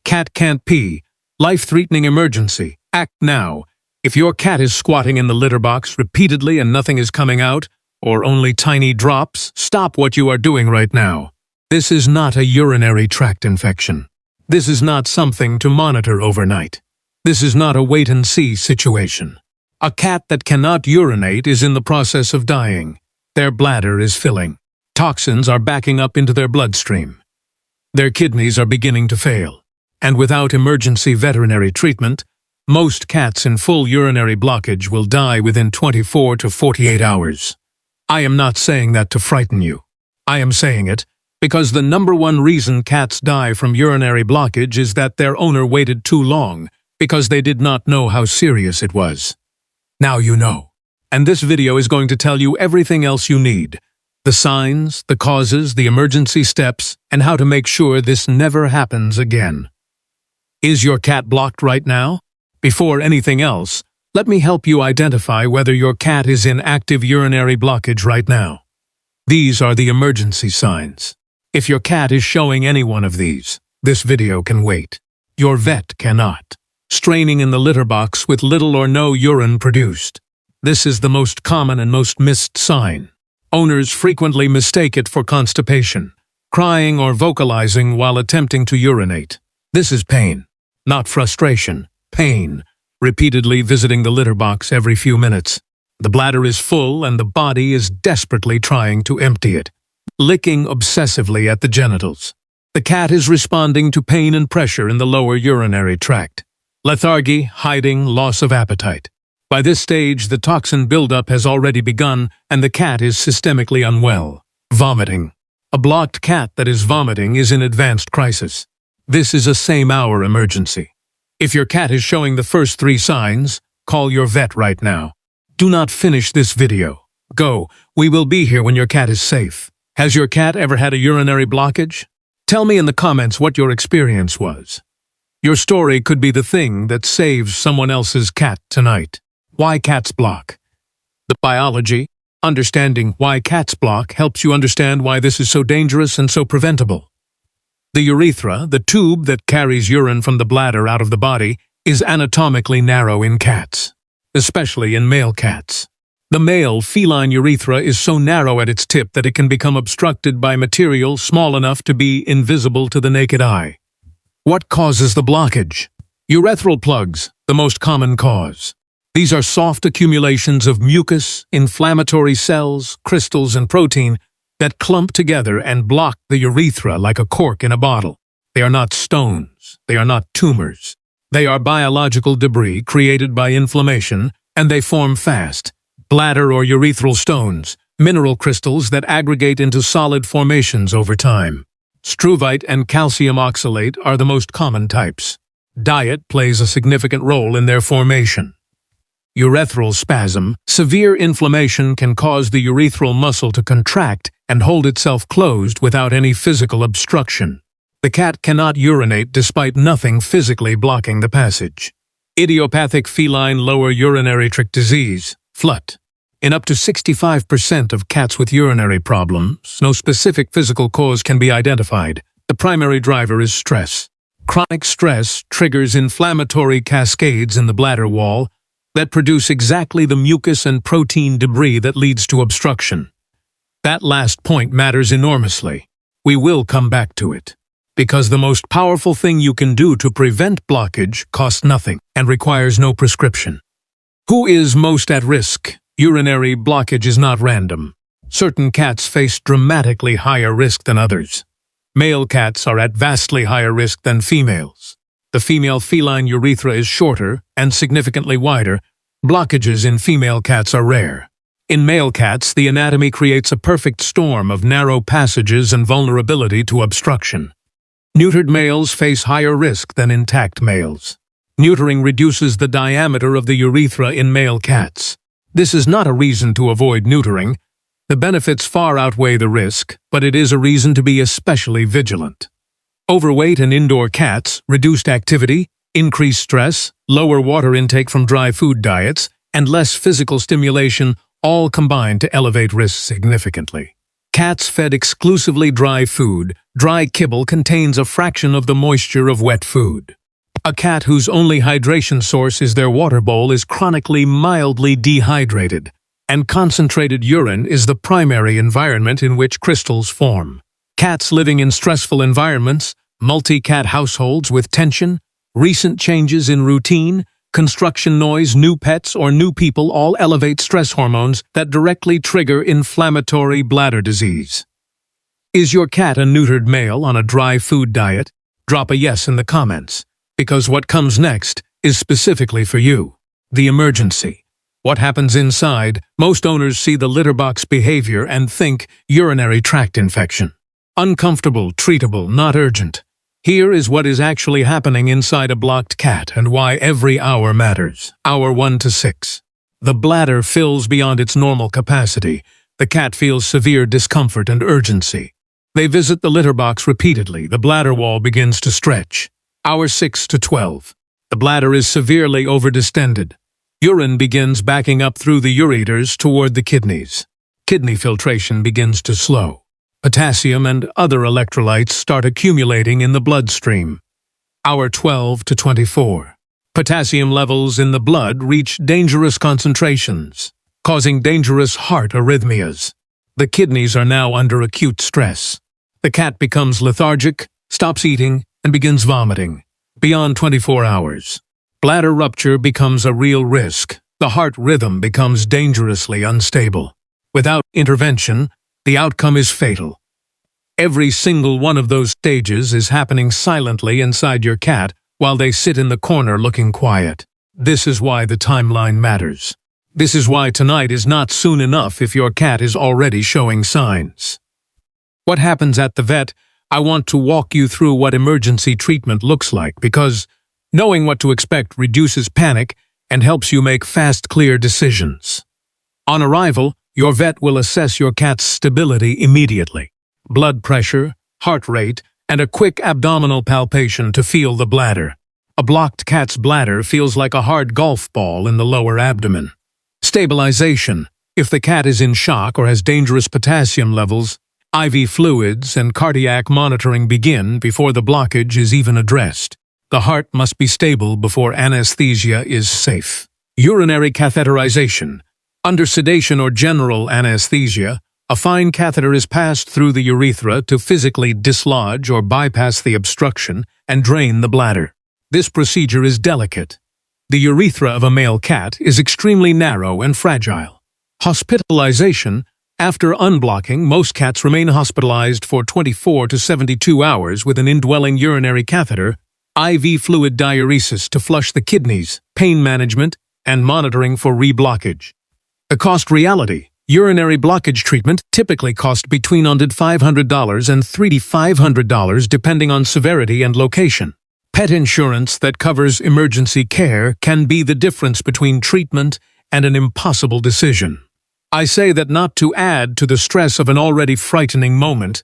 Cat can't pee. Life-threatening emergency. Act now. If your cat is squatting in the litter box repeatedly and nothing is coming out, or only tiny drops, stop what you are doing right now. This is not a urinary tract infection. This is not something to monitor overnight. This is not a wait-and-see situation. A cat that cannot urinate is in the process of dying. Their bladder is filling. Toxins are backing up into their bloodstream. Their kidneys are beginning to fail. And without emergency veterinary treatment, most cats in full urinary blockage will die within 24 to 48 hours. I am not saying that to frighten you. I am saying it because the #1 reason cats die from urinary blockage is that their owner waited too long because they did not know how serious it was. Now you know. And this video is going to tell you everything else you need. The signs, the causes, the emergency steps, and how to make sure this never happens again. Is your cat blocked right now? Before anything else, let me help you identify whether your cat is in active urinary blockage right now. These are the emergency signs. If your cat is showing any one of these, this video can wait. Your vet cannot. Straining in the litter box with little or no urine produced. This is the most common and most missed sign. Owners frequently mistake it for constipation, crying or vocalizing while attempting to urinate. This is pain, not frustration. Pain, repeatedly visiting the litter box every few minutes. The bladder is full and the body is desperately trying to empty it. Licking obsessively at the genitals. The cat is responding to pain and pressure in the lower urinary tract. Lethargy, hiding, loss of appetite. By this stage, the toxin buildup has already begun and the cat is systemically unwell. Vomiting. A blocked cat that is vomiting is in advanced crisis. This is a same-hour emergency. If your cat is showing the first 3 signs, call your vet right now. Do not finish this video. Go. We will be here when your cat is safe. Has your cat ever had a urinary blockage? Tell me in the comments what your experience was. Your story could be the thing that saves someone else's cat tonight. Why cats block? The biology, understanding why cats block helps you understand why this is so dangerous and so preventable. The urethra, the tube that carries urine from the bladder out of the body, is anatomically narrow in cats, especially in male cats. The male feline urethra is so narrow at its tip that it can become obstructed by material small enough to be invisible to the naked eye. What causes the blockage? Urethral plugs, the most common cause. These are soft accumulations of mucus, inflammatory cells, crystals, and protein that clump together and block the urethra like a cork in a bottle. They are not stones. They are not tumors. They are biological debris created by inflammation, and they form fast. Bladder or urethral stones, mineral crystals that aggregate into solid formations over time. Struvite and calcium oxalate are the most common types. Diet plays a significant role in their formation. Urethral spasm, severe inflammation can cause the urethral muscle to contract and hold itself closed without any physical obstruction. The cat cannot urinate despite nothing physically blocking the passage. Idiopathic feline lower urinary tract disease, FLUT. In up to 65% of cats with urinary problems, no specific physical cause can be identified. The primary driver is stress. Chronic stress triggers inflammatory cascades in the bladder wall that produce exactly the mucus and protein debris that leads to obstruction. That last point matters enormously. We will come back to it. Because the most powerful thing you can do to prevent blockage costs nothing and requires no prescription. Who is most at risk? Urinary blockage is not random. Certain cats face dramatically higher risk than others. Male cats are at vastly higher risk than females. The female feline urethra is shorter and significantly wider. Blockages in female cats are rare. In male cats, the anatomy creates a perfect storm of narrow passages and vulnerability to obstruction. Neutered males face higher risk than intact males. Neutering reduces the diameter of the urethra in male cats. This is not a reason to avoid neutering. The benefits far outweigh the risk, but it is a reason to be especially vigilant. Overweight and indoor cats, reduced activity, increased stress, lower water intake from dry food diets, and less physical stimulation all combine to elevate risk significantly. Cats fed exclusively dry food, Dry kibble contains a fraction of the moisture of wet food. A cat whose only hydration source is their water bowl is chronically mildly dehydrated, and concentrated urine is the primary environment in which crystals form. Cats living in stressful environments, multi-cat households with tension, recent changes in routine, construction noise, new pets, or new people all elevate stress hormones that directly trigger inflammatory bladder disease. Is your cat a neutered male on a dry food diet? Drop a yes in the comments, because what comes next is specifically for you. The emergency. What happens inside? Most owners see the litter box behavior and think urinary tract infection. Uncomfortable, treatable, not urgent. Here is what is actually happening inside a blocked cat and why every hour matters. Hour 1 to 6. The bladder fills beyond its normal capacity. The cat feels severe discomfort and urgency. They visit the litter box repeatedly. The bladder wall begins to stretch. Hour 6 to 12. The bladder is severely overdistended. Urine begins backing up through the ureters toward the kidneys. Kidney filtration begins to slow. Potassium and other electrolytes start accumulating in the bloodstream. Hour 12 to 24. Potassium levels in the blood reach dangerous concentrations, causing dangerous heart arrhythmias. The kidneys are now under acute stress. The cat becomes lethargic, stops eating, and begins vomiting. Beyond 24 hours. Bladder rupture becomes a real risk. The heart rhythm becomes dangerously unstable. Without intervention, the outcome is fatal. Every single one of those stages is happening silently inside your cat while they sit in the corner looking quiet. This is why the timeline matters. This is why tonight is not soon enough if your cat is already showing signs. What happens at the vet? I want to walk you through what emergency treatment looks like because knowing what to expect reduces panic and helps you make fast, clear decisions. On arrival, your vet will assess your cat's stability immediately. Blood pressure, heart rate, and a quick abdominal palpation to feel the bladder. A blocked cat's bladder feels like a hard golf ball in the lower abdomen. Stabilization. If the cat is in shock or has dangerous potassium levels, IV fluids and cardiac monitoring begin before the blockage is even addressed. The heart must be stable before anesthesia is safe. Urinary catheterization. Under sedation or general anesthesia, a fine catheter is passed through the urethra to physically dislodge or bypass the obstruction and drain the bladder. This procedure is delicate. The urethra of a male cat is extremely narrow and fragile. Hospitalization. After unblocking, most cats remain hospitalized for 24 to 72 hours with an indwelling urinary catheter, IV fluid diuresis to flush the kidneys, pain management, and monitoring for reblockage. The cost reality. Urinary blockage treatment typically costs between $500 and $3,500 depending on severity and location. Pet insurance that covers emergency care can be the difference between treatment and an impossible decision. I say that not to add to the stress of an already frightening moment,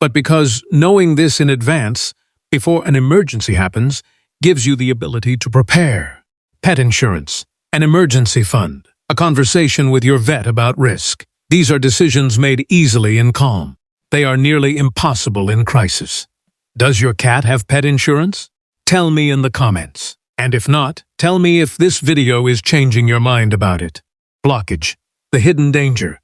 but because knowing this in advance, before an emergency happens, gives you the ability to prepare. Pet insurance, an emergency fund, a conversation with your vet about risk. These are decisions made easily in calm. They are nearly impossible in crisis. Does your cat have pet insurance? Tell me in the comments. And if not, tell me if this video is changing your mind about it. Blockage. The hidden danger.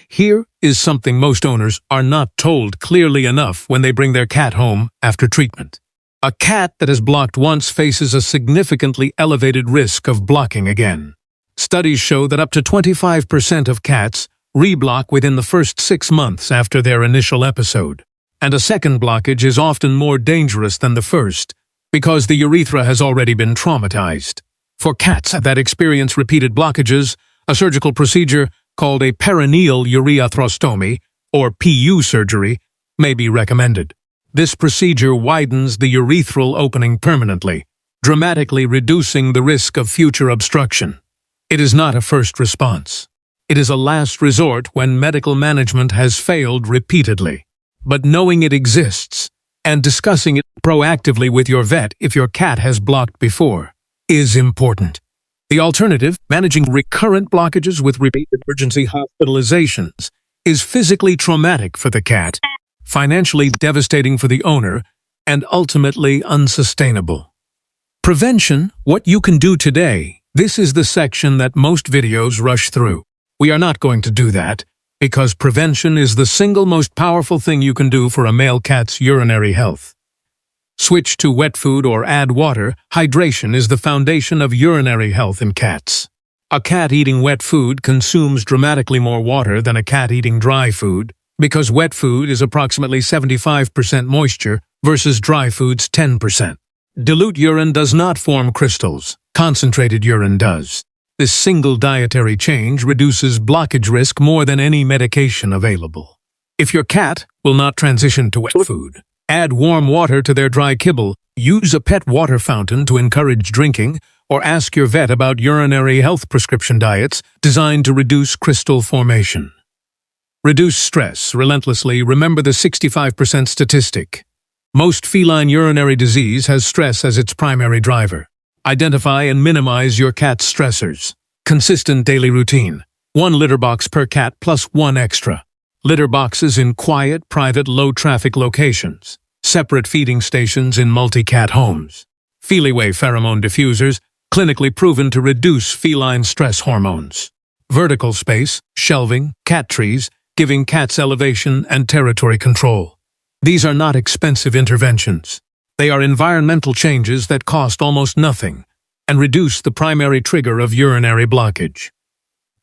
Here is something most owners are not told clearly enough when they bring their cat home after treatment. A cat that has blocked once faces a significantly elevated risk of blocking again. Studies show that up to 25% of cats reblock within the first 6 months after their initial episode. And a second blockage is often more dangerous than the first because the urethra has already been traumatized. For cats that experience repeated blockages, a surgical procedure called a perineal ureathrostomy, or PU surgery, may be recommended. This procedure widens the urethral opening permanently, dramatically reducing the risk of future obstruction. It is not a first response. It is a last resort when medical management has failed repeatedly. But knowing it exists and discussing it proactively with your vet if your cat has blocked before is important. The alternative, managing recurrent blockages with repeat emergency hospitalizations, is physically traumatic for the cat. financially devastating for the owner, and ultimately unsustainable. Prevention, what you can do today. This is the section that most videos rush through. We are not going to do that, because prevention is the single most powerful thing you can do for a male cat's urinary health. Switch to wet food or add water. Hydration is the foundation of urinary health in cats. A cat eating wet food consumes dramatically more water than a cat eating dry food, because wet food is approximately 75% moisture versus dry food's 10%. Dilute urine does not form crystals. Concentrated urine does. This single dietary change reduces blockage risk more than any medication available. If your cat will not transition to wet food, add warm water to their dry kibble, use a pet water fountain to encourage drinking, or ask your vet about urinary health prescription diets designed to reduce crystal formation. Reduce stress relentlessly. Remember the 65% statistic. Most feline urinary disease has stress as its primary driver. Identify and minimize your cat's stressors. Consistent daily routine. 1 litter box per cat plus 1 extra. Litter boxes in quiet, private, low-traffic locations. Separate feeding stations in multi-cat homes. Feliway pheromone diffusers, clinically proven to reduce feline stress hormones. Vertical space, shelving, cat trees, giving cats elevation and territory control. These are not expensive interventions. They are environmental changes that cost almost nothing and reduce the primary trigger of urinary blockage.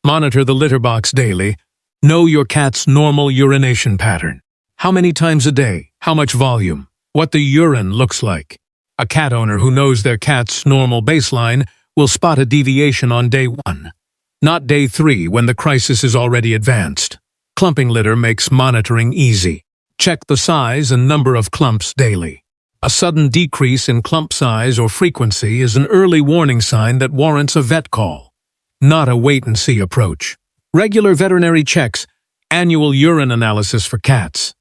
Monitor the litter box daily. Know your cat's normal urination pattern. How many times a day? How much volume? What the urine looks like. A cat owner who knows their cat's normal baseline will spot a deviation on day 1, not day 3 when the crisis is already advanced. Clumping litter makes monitoring easy. Check the size and number of clumps daily. A sudden decrease in clump size or frequency is an early warning sign that warrants a vet call, not a wait-and-see approach. Regular veterinary checks, annual urine analysis for cats,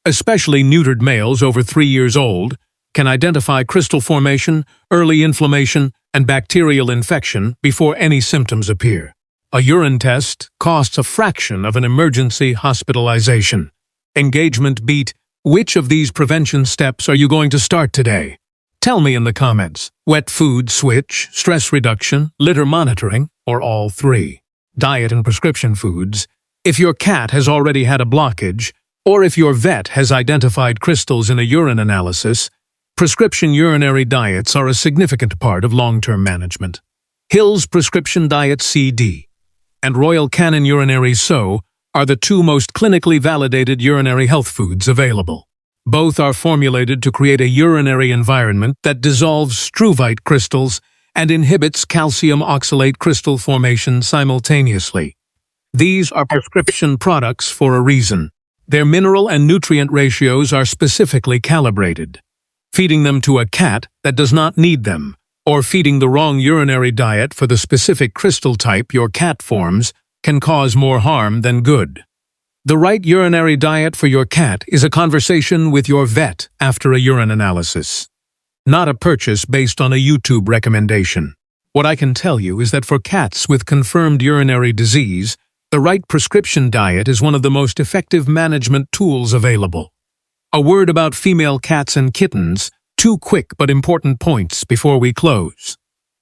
especially neutered males over 3 years old, can identify crystal formation, early inflammation, and bacterial infection before any symptoms appear. A urine test costs a fraction of an emergency hospitalization. Engagement beat. Which of these prevention steps are you going to start today? Tell me in the comments. Wet food switch, stress reduction, litter monitoring, or all 3. Diet and prescription foods. If your cat has already had a blockage, or if your vet has identified crystals in a urine analysis, prescription urinary diets are a significant part of long-term management. Hill's Prescription Diet CD and Royal Canin Urinary So are the 2 most clinically validated urinary health foods available. Both are formulated to create a urinary environment that dissolves struvite crystals and inhibits calcium oxalate crystal formation simultaneously. These are prescription products for a reason. Their mineral and nutrient ratios are specifically calibrated. Feeding them to a cat that does not need them, or feeding the wrong urinary diet for the specific crystal type your cat forms, can cause more harm than good. The right urinary diet for your cat is a conversation with your vet after a urine analysis, not a purchase based on a YouTube recommendation. What I can tell you is that for cats with confirmed urinary disease, the right prescription diet is one of the most effective management tools available. A word about female cats and kittens, 2 quick but important points before we close.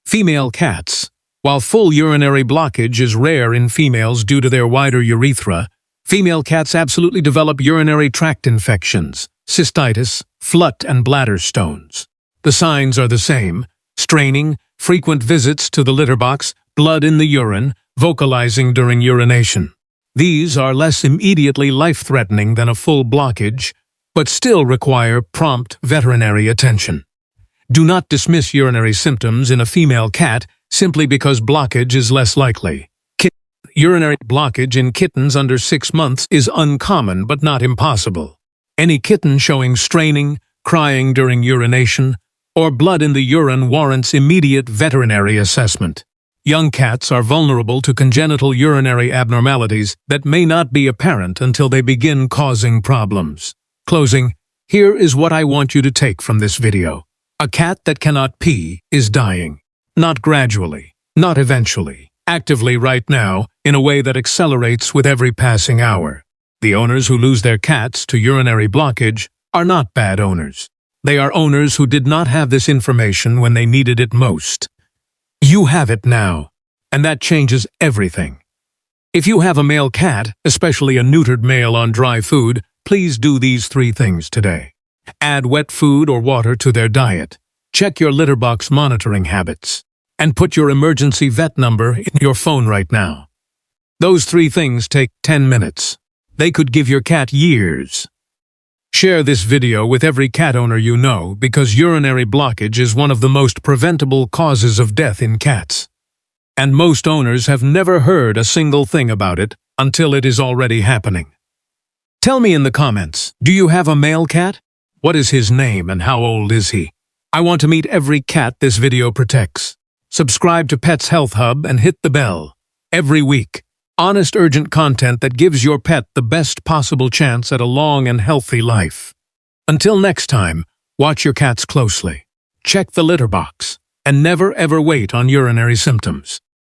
Female cats. While full urinary blockage is rare in females due to their wider urethra, female cats absolutely develop urinary tract infections, cystitis, flut, and bladder stones. The signs are the same: straining, frequent visits to the litter box, blood in the urine, vocalizing during urination. These are less immediately life-threatening than a full blockage, but still require prompt veterinary attention. Do not dismiss urinary symptoms in a female cat simply because blockage is less likely. Urinary blockage in kittens under 6 months is uncommon but not impossible. Any kitten showing straining, crying during urination, or blood in the urine warrants immediate veterinary assessment. Young cats are vulnerable to congenital urinary abnormalities that may not be apparent until they begin causing problems. Closing, here is what I want you to take from this video. A cat that cannot pee is dying. Not gradually, not eventually, actively right now, in a way that accelerates with every passing hour. The owners who lose their cats to urinary blockage are not bad owners. They are owners who did not have this information when they needed it most. You have it now, and that changes everything. If you have a male cat, especially a neutered male on dry food, please do these 3 things today. Add wet food or water to their diet. Check your litter box monitoring habits. And put your emergency vet number in your phone right now. Those 3 things take 10 minutes. They could give your cat years. Share this video with every cat owner you know because urinary blockage is one of the most preventable causes of death in cats. And most owners have never heard a single thing about it until it is already happening. Tell me in the comments, do you have a male cat? What is his name and how old is he? I want to meet every cat this video protects. Subscribe to Pets Health Hub and hit the bell. Every week, honest, urgent content that gives your pet the best possible chance at a long and healthy life. Until next time, watch your cats closely. Check the litter box, and never ever wait on urinary symptoms.